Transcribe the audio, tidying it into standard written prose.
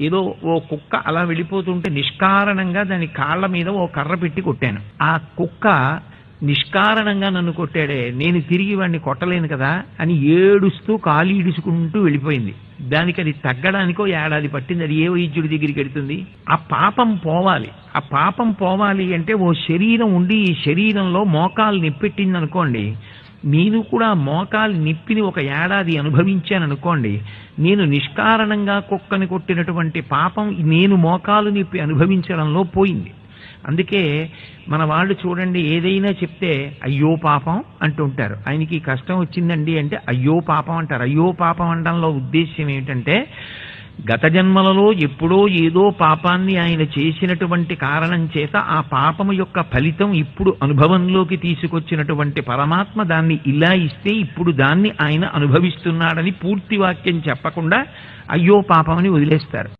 ఏదో ఓ కుక్క అలా వెళ్ళిపోతుంటే నిష్కారణంగా దాని కాళ్ళ మీద ఓ కర్ర పెట్టి కొట్టాను. ఆ కుక్క నిష్కారణంగా నన్ను కొట్టాడే, నేను తిరిగి వాడిని కొట్టలేను కదా అని ఏడుస్తూ కాలు ఈడుచుకుంటూ వెళ్ళిపోయింది. దానికి అది తగ్గడానికో ఏడాది పట్టింది. అది ఏ వైద్యుడి దగ్గరికి వెడుతుంది? ఆ పాపం పోవాలి. ఆ పాపం పోవాలి అంటే ఓ శరీరం ఉండి ఈ శరీరంలో మోకాలు నిప్పెట్టింది అనుకోండి, నేను కూడా మోకాలు నిప్పిని ఒక ఏడాది అనుభవించాను అనుకోండి, నేను నిష్కారణంగా కుక్కని కొట్టినటువంటి పాపం నేను మోకాలు నిప్పి అనుభవించడంలో పోయింది. అందుకే మన వాళ్ళు చూడండి, ఏదైనా చెప్తే అయ్యో పాపం అంటుంటారు. ఆయనకి కష్టం వచ్చిందండి అంటే అయ్యో పాపం అంటారు. అయ్యో పాపం అనడంలో ఉద్దేశ్యం ఏమిటంటే, గత జన్మలలో ఎప్పుడో ఏదో పాపాన్ని ఆయన చేసినటువంటి కారణం చేత ఆ పాపము యొక్క ఫలితం ఇప్పుడు అనుభవంలోకి తీసుకొచ్చినటువంటి పరమాత్మ దాన్ని ఇలా ఇస్తే ఇప్పుడు దాన్ని ఆయన అనుభవిస్తున్నాడని పూర్తి వాక్యం చెప్పకుండా అయ్యో పాపమని వదిలేస్తారు.